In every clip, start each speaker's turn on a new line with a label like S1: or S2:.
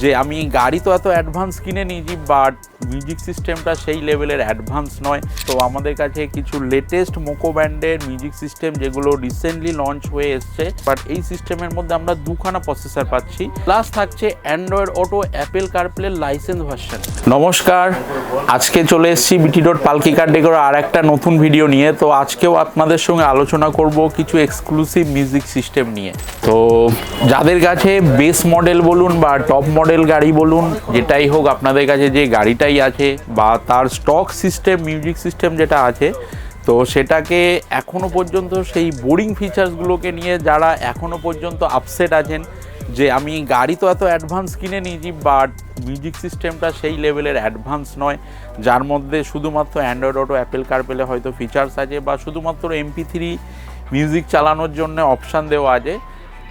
S1: যে আমি গাড়ি তো এত অ্যাডভান্স কিনে নিয়েছি, বাট মিউজিক সিস্টেমটা সেই লেভেলের অ্যাডভান্স নয়। তো আমাদের কাছে কিছু লেটেস্ট মোকো ব্র্যান্ডের মিউজিক সিস্টেম যেগুলো রিসেন্টলি লঞ্চ হয়ে এসছে, বাট এই সিস্টেমের মধ্যে আমরা দুখানা প্রসেসর পাচ্ছি, প্লাস থাকছে Android auto, Apple CarPlay licence version. নমস্কার, আজকে চলে এসেছি বিটি ডট পালকি কার ডেকোরা আর একটা নতুন ভিডিও নিয়ে। তো আজকেও আপনাদের সঙ্গে আলোচনা করব কিছু এক্সক্লুসিভ মিউজিক সিস্টেম নিয়ে। তো যাদের কাছে বেস মডেল বলুন বা টপ মডেল গাড়ি বলুন, যেটাই হোক আপনাদের কাছে যে গাড়িটাই আছে বা তার স্টক সিস্টেম মিউজিক সিস্টেম যেটা আছে, তো সেটাকে এখনও পর্যন্ত সেই বোরিং ফিচার্সগুলোকে নিয়ে যারা এখনও পর্যন্ত আপসেট আছেন যে আমি গাড়ি তো এত অ্যাডভান্স কিনে নিয়েছি, বাট মিউজিক সিস্টেমটা সেই লেভেলের অ্যাডভান্স নয়, যার মধ্যে শুধুমাত্র অ্যান্ড্রয়েড অটো, অ্যাপেল কারপ্লে হয়তো ফিচার্স আছে বা শুধুমাত্র MP3 মিউজিক চালানোর জন্য অপশান দেওয়া আছে।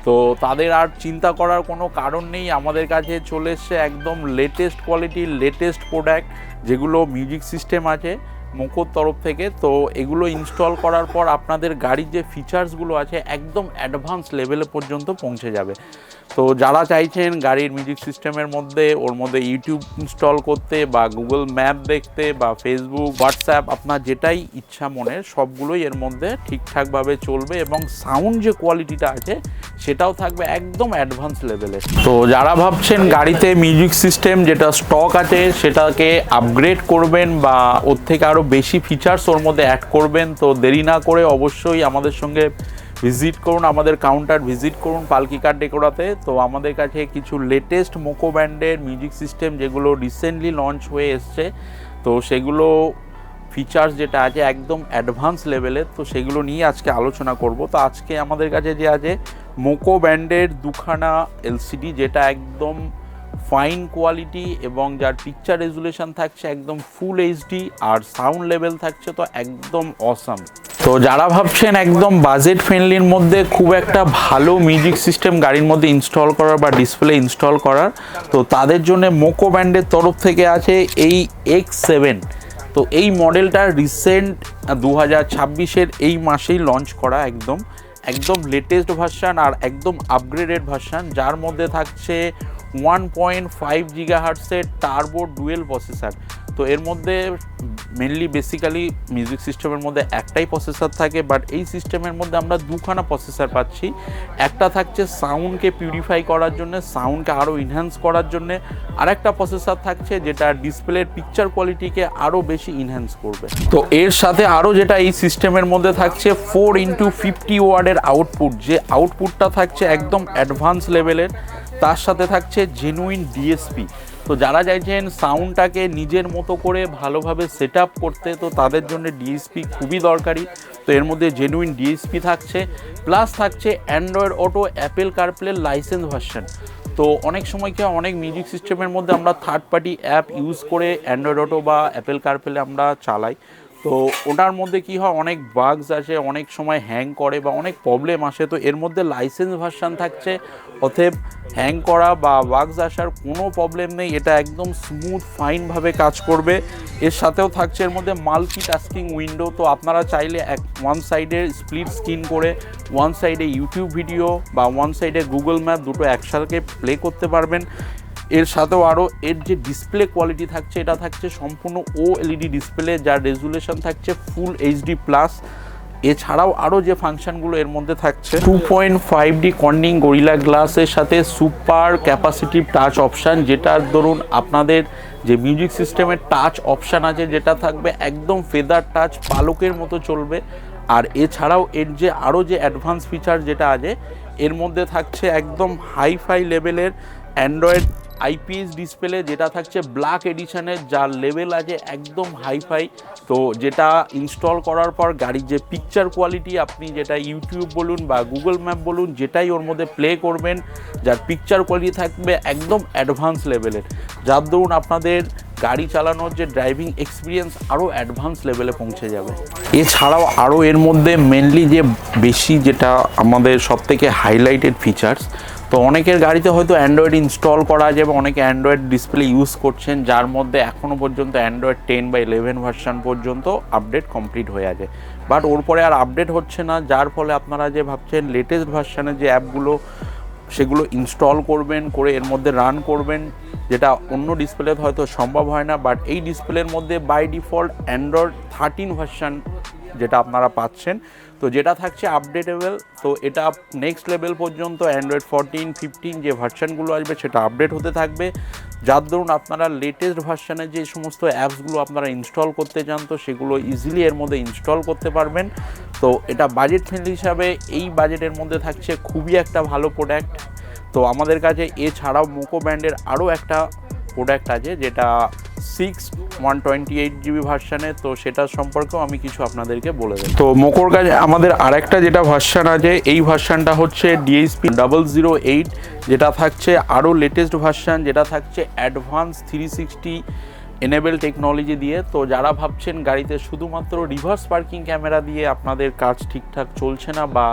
S1: তো তাদের আর চিন্তা করার কোনো কারণ নেই, আমাদের কাছে চলে এসছে একদম লেটেস্ট কোয়ালিটির লেটেস্ট প্রোডাক্ট যেগুলো মিউজিক সিস্টেম আছে মোকোর তরফ থেকে। তো এগুলো ইনস্টল করার পর আপনাদের গাড়ির যে ফিচার্সগুলো আছে একদম অ্যাডভান্স লেভেলে পর্যন্ত পৌঁছে যাবে। তো যারা চাইছেন গাড়ির মিউজিক সিস্টেমের মধ্যে ওর মধ্যে ইউটিউব ইনস্টল করতে বা গুগল ম্যাপ দেখতে বা ফেসবুক, হোয়াটসঅ্যাপ, আপনার যেটাই ইচ্ছা মনের সবগুলোই এর মধ্যে ঠিকঠাকভাবে চলবে এবং সাউন্ড যে কোয়ালিটিটা আছে সেটাও থাকবে একদম অ্যাডভান্স লেভেলে। তো যারা ভাবছেন গাড়িতে মিউজিক সিস্টেম যেটা স্টক আছে সেটাকে আপগ্রেড করবেন বা ওর থেকে আরও বেশি ফিচার্স ওর মধ্যে অ্যাড করবেন, তো দেরি না করে অবশ্যই আমাদের সঙ্গে ভিজিট করুন, আমাদের কাউন্টার ভিজিট করুন পালকি কার ডেকোরাতে। তো আমাদের কাছে কিছু লেটেস্ট মোকো ব্র্যান্ডের মিউজিক সিস্টেম যেগুলো রিসেন্টলি লঞ্চ হয়ে এসছে, তো সেগুলো ফিচার্স যেটা আছে একদম অ্যাডভান্স লেভেলের, তো সেগুলো নিয়ে আজকে আলোচনা করব। তো আজকে আমাদের কাছে যে আছে মোকো ব্র্যান্ডের দুখানা LCD যেটা একদম ফাইন কোয়ালিটি এবং যার পিকচার রেজুলেশন থাকছে একদম ফুল HD আর সাউন্ড লেভেল থাকছে তো একদম অসাম। তো যারা ভাবছেন একদম বাজেট ফ্রেন্ডলির মধ্যে খুব একটা ভালো মিউজিক সিস্টেম গাড়ির মধ্যে ইনস্টল করার বা ডিসপ্লে ইনস্টল করার, তো তাদের জন্য মোকো ব্র্যান্ডের তরফ থেকে আছে এই X7। তো এই মডেলটা রিসেন্ট 2026-এর এই মাসেই লঞ্চ করা, একদম লেটেস্ট ভার্সান আর একদম আপগ্রেডেড ভার্সান, যার মধ্যে থাকছে 1.5 GHz-এর টার্বো ডুয়েল প্রসেসর। তো এর মধ্যে মেনলি বেসিক্যালি মিউজিক সিস্টেমের মধ্যে একটাই প্রসেসর থাকে, বাট এই সিস্টেমের মধ্যে আমরা দুখানা প্রসেসর পাচ্ছি। একটা থাকছে সাউন্ডকে পিউরিফাই করার জন্য, সাউন্ডকে আরও ইনহ্যান্স করার জন্যে, আর একটা প্রসেসর থাকছে যেটা ডিসপ্লের পিকচার কোয়ালিটিকে আরও বেশি ইনহ্যান্স করবে। তো এর সাথে আরও যেটা এই সিস্টেমের মধ্যে থাকছে 4x50 ওয়াটের আউটপুট, যে আউটপুটটা থাকছে একদম অ্যাডভান্স লেভেলের, তার সাথে থাকছে জেনুইন DSP। তো যারা চাইছেন সাউন্ডটাকে নিজের মতো করে ভালোভাবে সেট আপ করতে, তো তাদের জন্য DSP খুবই দরকারি। তো এর মধ্যে জেনুইন DSP থাকছে, প্লাস থাকছে Android auto, Apple CarPlay licence version. তো অনেক সময় কি অনেক মিউজিক সিস্টেমের মধ্যে আমরা থার্ড পার্টি অ্যাপ ইউজ করে অ্যান্ড্রয়েড অটো বা অ্যাপেল কারপ্লে আমরা চালাই, তো ওটার মধ্যে কি হয় অনেক বাগস আসে, অনেক সময় হ্যাং করে বা অনেক প্রবলেম আসে। তো এর মধ্যে লাইসেন্স ভার্সন থাকছে, অতএব হ্যাং করা বা বাগস আসার কোনো প্রবলেম নেই, এটা একদম স্মুথ ফাইনভাবে কাজ করবে। এর সাথেও থাকছে এর মধ্যে মাল্টিটাস্কিং উইন্ডো, তো আপনারা চাইলে ওয়ান সাইডে স্প্লিট স্ক্রিন করে ওয়ান সাইডে ইউটিউব ভিডিও বা ওয়ান সাইডে গুগল ম্যাপ দুটো একসাথে প্লে করতে পারবেন। এর সাথেও আরও এর যে ডিসপ্লে কোয়ালিটি থাকছে এটা থাকছে সম্পূর্ণ OLED ডিসপ্লে, যার রেজুলেশন থাকছে ফুল HD+। এছাড়াও আরও যে ফাংশনগুলো এর মধ্যে থাকছে 2.5D কর্নিং গরিলা গ্লাসের সাথে সুপার ক্যাপাসিটিভ টাচ অপশান, যেটার ধরুন আপনাদের যে মিউজিক সিস্টেমের টাচ অপশান আছে যেটা থাকবে একদম ফেদার টাচ, পালকের মতো চলবে। আর এছাড়াও এর যে আরও যে অ্যাডভান্স ফিচার যেটা আছে এর মধ্যে থাকছে একদম হাইফাই লেভেলের অ্যান্ড্রয়েড IPS ডিসপ্লে, যেটা থাকছে ব্ল্যাক এডিশনের, যার লেভেল আছে একদম হাইফাই। তো যেটা ইনস্টল করার পর গাড়ির যে পিকচার কোয়ালিটি, আপনি যেটা ইউটিউব বলুন বা গুগল ম্যাপ বলুন যেটাই ওর মধ্যে প্লে করবেন, যার পিকচার কোয়ালিটি থাকবে একদম অ্যাডভান্স লেভেলের, যার দরুন আপনাদের গাড়ি চালানোর যে ড্রাইভিং এক্সপিরিয়েন্স আরও অ্যাডভান্স লেভেলে পৌঁছে যাবে। এছাড়াও আরও এর মধ্যে মেনলি যে বেশি যেটা আমাদের সবথেকে হাইলাইটেড ফিচার্স, তো অনেকের গাড়িতে হয়তো অ্যান্ড্রয়েড ইনস্টল করা আছে বা অনেকে অ্যান্ড্রয়েড ডিসপ্লে ইউজ করছেন, যার মধ্যে এখনও পর্যন্ত অ্যান্ড্রয়েড 10 বা 11 ভার্সান পর্যন্ত আপডেট কমপ্লিট হয়ে আছে, বাট ওর পরে আর আপডেট হচ্ছে না, যার ফলে আপনারা যে ভাবছেন লেটেস্ট ভার্সানের যে অ্যাপগুলো সেগুলো ইনস্টল করবেন, করে এর মধ্যে রান করবেন, যেটা অন্য ডিসপ্লেতে হয়তো সম্ভব হয় না। বাট এই ডিসপ্লের মধ্যে বাই ডিফল্ট অ্যান্ড্রয়েড 13 ভার্সান যেটা আপনারা পাচ্ছেন, তো যেটা থাকছে আপডেটেবল। তো এটা নেক্সট লেভেল পর্যন্ত অ্যান্ড্রয়েড 14, 15 যে ভার্সানগুলো আসবে সেটা আপডেট হতে থাকবে, যার দরুন আপনারা লেটেস্ট ভার্সানের যে সমস্ত অ্যাপসগুলো আপনারা ইনস্টল করতে চান তো সেগুলো ইজিলি এর মধ্যে ইনস্টল করতে পারবেন। তো এটা বাজেট ফ্রেন্ডলি হিসাবে এই বাজেটের মধ্যে থাকছে খুবই একটা ভালো প্রোডাক্ট। তো আমাদের কাছে এছাড়াও মোকো ব্র্যান্ডের আরও একটা প্রোডাক্ট আছে যেটা 128GB ভার্সানের, তো সেটার সম্পর্কেও আমি কিছু আপনাদেরকে বলে দেব। তো মোকোর কাছে আমাদের আরেকটা যেটা ভার্সান আছে, এই ভার্সানটা হচ্ছে DSP 008, যেটা থাকছে আরও লেটেস্ট ভার্সান, যেটা থাকছে অ্যাডভান্স 360 এনেবেল টেকনোলজি দিয়ে। তো যারা ভাবছেন গাড়িতে শুধুমাত্র রিভার্স পার্কিং ক্যামেরা দিয়ে আপনাদের কাজ ঠিকঠাক চলছে না, বা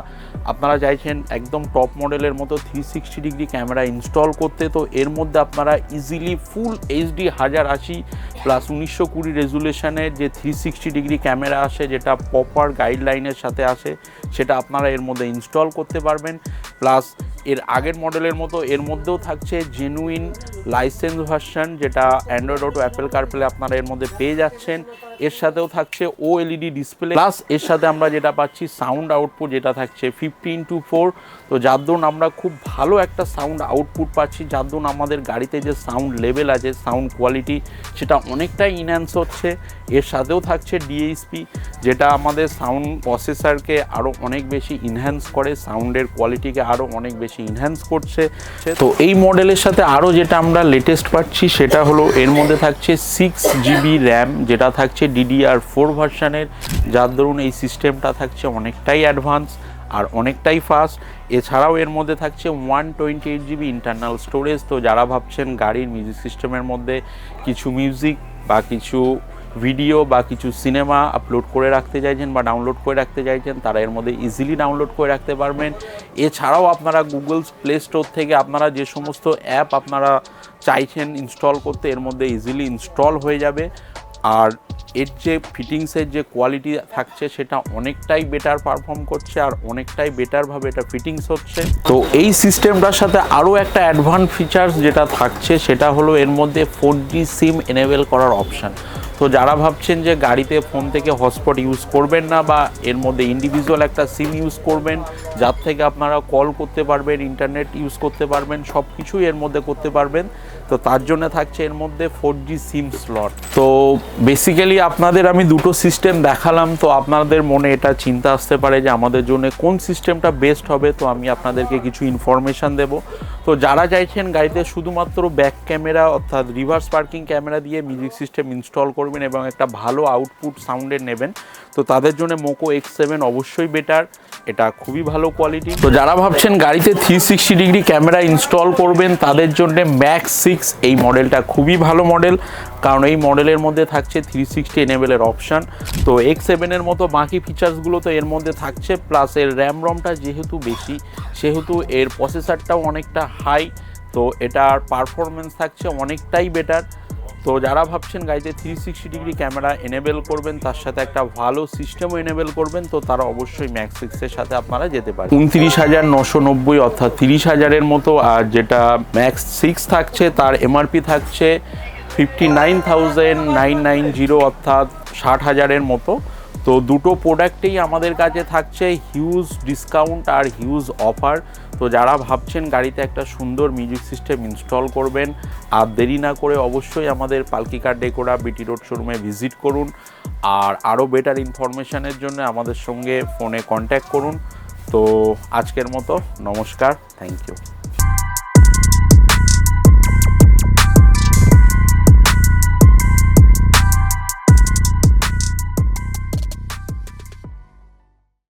S1: আপনারা চাইছেন একদম টপ মডেলের মতো 360 ডিগ্রি ক্যামেরা ইনস্টল করতে, তো এর মধ্যে আপনারা ইজিলি ফুল HD 1080 প্লাস 1920 রেজুলেশনের যে 360 ডিগ্রি ক্যামেরা আসে, যেটা প্রপার গাইডলাইনের সাথে আসে, সেটা আপনারা এর মধ্যে ইনস্টল করতে পারবেন। প্লাস এর আগের মডেলের মতো এর মধ্যেও থাকছে জেনুইন লাইসেন্স ভার্সান, যেটা অ্যান্ড্রয়েড অটো, অ্যাপেল কারপ্লে আপনারা এর মধ্যে পেয়ে যাচ্ছেন। এর সাথেও থাকছে OLED ডিসপ্লে, প্লাস এর সাথে আমরা যেটা পাচ্ছি সাউন্ড আউটপুট, যেটা থাকছে 50x4। তো যার দরুন আমরা খুব ভালো একটা সাউন্ড আউটপুট পাচ্ছি, যার দরুন আমাদের গাড়িতে যে সাউন্ড লেভেল আছে, সাউন্ড কোয়ালিটি, সেটা অনেকটাই ইনহ্যান্স হচ্ছে। এর সাথেও থাকছে DSP, যেটা আমাদের সাউন্ড প্রসেসরকে আরও অনেক বেশি ইনহ্যান্স করে, সাউন্ডের কোয়ালিটিকে আরও অনেক বেশি ইনহ্যান্স করছে। তো এই মডেলের সাথে আরও যেটা আমরা লেটেস্ট পাচ্ছি সেটা হলো এর মধ্যে থাকছে 6GB র্যাম, যেটা থাকছে DDR4 ভার্সানের, যার দরুন এই সিস্টেমটা থাকছে অনেকটাই অ্যাডভান্স আর অনেকটাই ফাস্ট। এছাড়াও এর মধ্যে থাকছে 128GB ইন্টারনাল স্টোরেজ। তো যারা ভাবছেন গাড়ির মিউজিক সিস্টেমের মধ্যে কিছু মিউজিক বা কিছু ভিডিও বা কিছু সিনেমা আপলোড করে রাখতে চাইছেন বা ডাউনলোড করে রাখতে চাইছেন, তারা এর মধ্যে ইজিলি ডাউনলোড করে রাখতে পারবেন। এছাড়াও আপনারা গুগল প্লে স্টোর থেকে আপনারা যে সমস্ত অ্যাপ আপনারা চাইছেন ইনস্টল করতে, এর মধ্যে ইজিলি ইনস্টল হয়ে যাবে। আর এর যে ফিটিংসের যে কোয়ালিটি থাকছে সেটা অনেকটাই বেটার পারফর্ম করছে আর অনেকটাই বেটারভাবে এটা ফিটিংস হচ্ছে। তো এই সিস্টেমটার সাথে আরও একটা অ্যাডভান্স ফিচার্স যেটা থাকছে সেটা হলো এর মধ্যে 4G সিম এনেবেল করার অপশান। তো যারা ভাবছেন যে গাড়িতে ফোন থেকে হটস্পট ইউজ করবেন না, বা এর মধ্যে ইন্ডিভিজুয়াল একটা সিম ইউজ করবেন যার থেকে আপনারা কল করতে পারবেন, ইন্টারনেট ইউজ করতে পারবেন, সব কিছুই এর মধ্যে করতে পারবেন, তো তার জন্য থাকছে এর মধ্যে 4G সিম স্লট। তো বেসিক্যালি আপনাদের আমি দুটো সিস্টেম দেখালাম, তো আপনাদের মনে এটা চিন্তা আসতে পারে যে আমাদের জন্য কোন সিস্টেমটা বেস্ট হবে। তো আমি আপনাদেরকে কিছু ইনফরমেশান দেব। তো যারা চাইছেন গাড়িতে শুধুমাত্র ব্যাক ক্যামেরা অর্থাৎ রিভার্স পার্কিং ক্যামেরা দিয়ে মিউজিক সিস্টেম ইনস্টল করবেন এবং একটা ভালো আউটপুট সাউন্ডের নেবেন, তো তাদের জন্য MOCO X7 অবশ্যই বেটার, এটা খুবই ভালো কোয়ালিটি। তো যারা ভাবছেন গাড়িতে 360 ডিগ্রি ক্যামেরা ইনস্টল করবেন, তাদের জন্য ম্যাক্স 6 এই মডেলটা খুবই ভালো মডেল, কারণ এই মডেলের মধ্যে থাকছে 360 এনেবেলের অপশান। তো X7 এর মতো বাকি ফিচার্সগুলো তো এর মধ্যে থাকছে, প্লাস এর র্যাম রমটা যেহেতু বেশি সেহেতু এর প্রসেসরটাও অনেকটা হাই, তো এটার পারফরমেন্স থাকছে অনেকটাই বেটার। তো যারা ভাবছেন গাড়িতে 360 ডিগ্রি ক্যামেরা এনেবেল করবেন, তার সাথে একটা ভালো সিস্টেমও এনেবেল করবেন, তো তারা অবশ্যই ম্যাক্স 6-এর সাথে আপনারা যেতে পারেন। 29,990 অর্থাৎ 30,000-এর মতো, আর যেটা ম্যাক্স 6 থাকছে তার MRP থাকছে 59,990 অর্থাৎ 60,000-এর মতো। তো দুটো প্রোডাক্টেই আমাদের কাছে থাকছে হিউজ ডিসকাউন্ট আর হিউজ অফার। তো যারা ভাবছেন গাড়িতে একটা সুন্দর মিউজিক সিস্টেম ইনস্টল করবেন, আর দেরি না করে অবশ্যই আমাদের পালকি কার ডেকোরা BT রোড শোরুমে ভিজিট করুন। আর আরও বেটার ইনফরমেশানের জন্য আমাদের সঙ্গে ফোনে কন্ট্যাক্ট করুন। তো আজকের মতো নমস্কার, থ্যাংক ইউ।